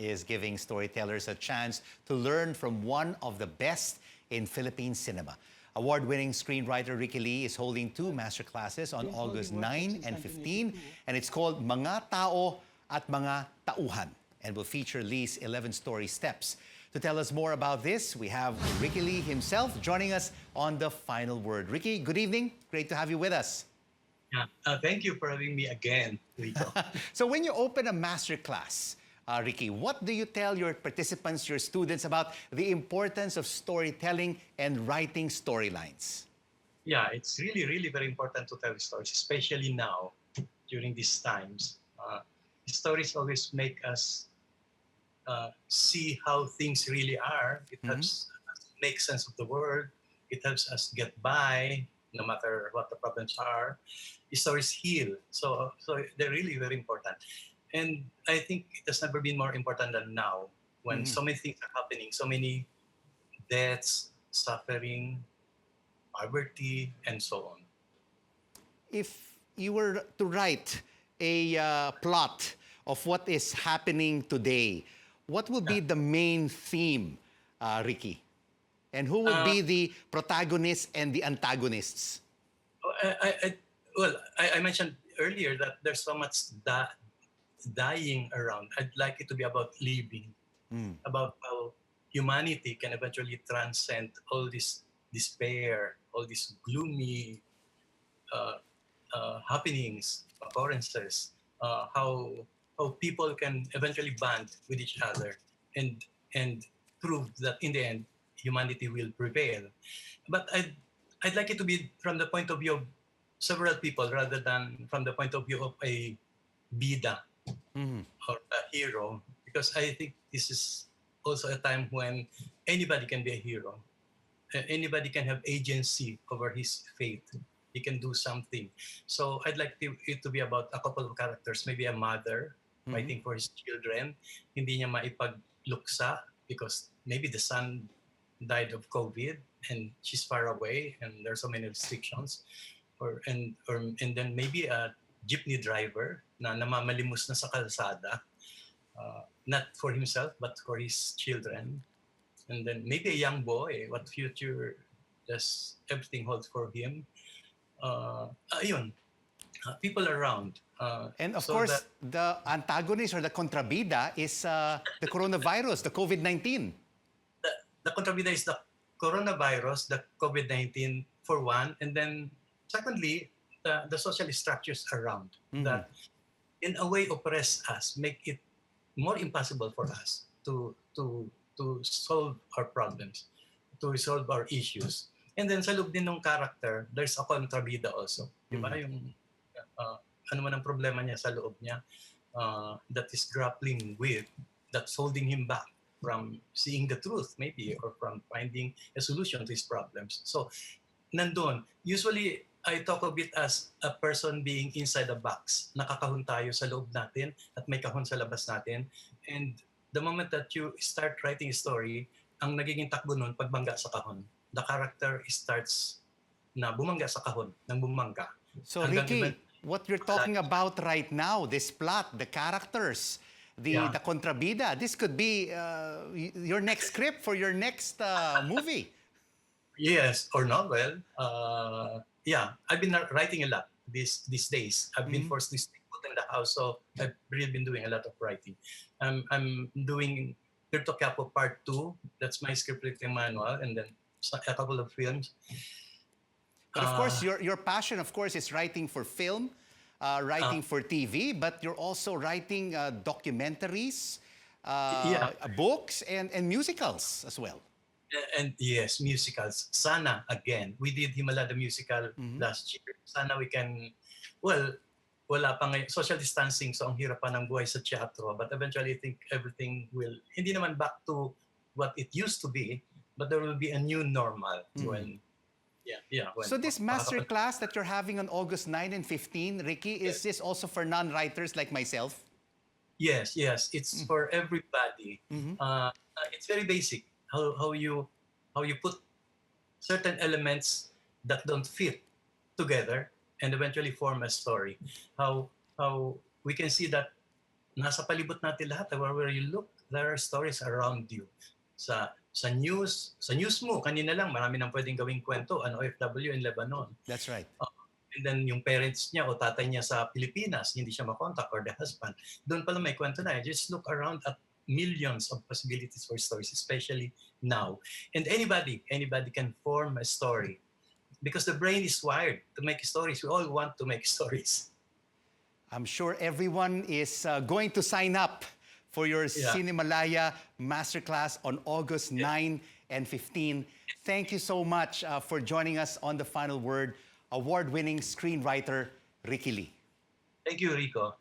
is giving storytellers a chance to learn from one of the best in Philippine cinema. Award-winning screenwriter Ricky Lee is holding 2 masterclasses on August 9 and 15, and it's called Mga Tao at Mga Tauhan, and will feature Lee's 11 story steps. To tell us more about this, we have Ricky Lee himself joining us on The Final Word. Ricky, good evening. Great to have you with us. Yeah, thank you for having me again, Rico. So when you open a masterclass, Ricky, what do you tell your participants, your students, about the importance of storytelling and writing storylines? Yeah, it's really, really very important to tell stories, especially now, during these times. Stories always make us see how things really are. It helps us make sense of the world. It helps us get by, no matter what the problems are. Stories heal, so they're really very important. And I think it has never been more important than now, when so many things are happening, so many deaths, suffering, poverty, and so on. If you were to write a plot of what is happening today, what would be the main theme, Ricky? And who would be the protagonists and the antagonists? I mentioned earlier that there's so much dying around. I'd like it to be about living, about how humanity can eventually transcend all this despair, all these gloomy happenings, occurrences, how people can eventually bond with each other and prove that in the end humanity will prevail. But I'd like it to be from the point of view of several people rather than from the point of view of a bida or a hero, because I think this is also a time when anybody can be a hero. Anybody can have agency over his fate. He can do something. So I'd like it to be about a couple of characters, maybe a mother fighting for his children. Hindi niya maipagluksa because maybe the son died of COVID and she's far away and there are so many restrictions. And then maybe a jeepney driver na namamalimos na sa kalsada, not for himself but for his children. And then maybe a young boy, what future does everything hold for him? People around. And of course, the antagonist or the contrabida is the coronavirus, the COVID-19. The contrabida is the coronavirus, the COVID-19 for one, and then secondly, the social structures around that in a way oppress us, make it more impossible for us to solve our problems, to resolve our issues. And then sa loob din ng character, there's a contrabida also. Diba? Yung ano man ang problema niya sa loob niya that is grappling with, that's holding him back from seeing the truth maybe, or from finding a solution to his problems. So, nandun. Usually, I talk of it as a person being inside a box. Nakakahon tayo sa loob natin at may kahon sa labas natin. And the moment that you start writing a story, ang nagiging takbo nun, pagbangga sa kahon. The character starts na bumangga sa kahon, nang bumangga. So Ricky, what you're talking about right now, this plot, the characters, the contrabida, this could be your next script for your next movie. Yes, or novel. Yeah, I've been writing a lot these days. I've been forced to stay put in the house, so I've really been doing a lot of writing. I'm doing Crypto Capo Part 2. That's my script writing manual, and then a couple of films. But of course, your passion, of course, is writing for film, writing for TV, but you're also writing documentaries, books, and musicals as well. And yes, musicals. Sana, again, we did Himala the musical last year. Sana we can, well, wala pa ngayon, social distancing, so ang hirap pa ng buhay sa teatro. But eventually, I think everything will, hindi naman back to what it used to be, but there will be a new normal when, so this master class that you're having on August 9 and 15, Ricky, is this also for non-writers like myself? Yes, it's for everybody. It's very basic. How you put certain elements that don't fit together and eventually form a story. How we can see that nasa palibot natin lahat, wherever you look, there are stories around you. Sa news mo, kanina lang, marami nang pwedeng gawing kwento, an OFW in Lebanon. That's right. And then yung parents niya o tatay niya sa Pilipinas, hindi siya makontak, or the husband. Doon pala may kwento na. Just look around at millions of possibilities for stories, especially now. And anybody can form a story because the brain is wired to make stories. We all want to make stories. I'm sure everyone is going to sign up for your Yeah. Cinemalaya Masterclass on August 9 and 15. Thank you so much for joining us on The Final Word, award-winning screenwriter Ricky Lee. Thank you, Rico.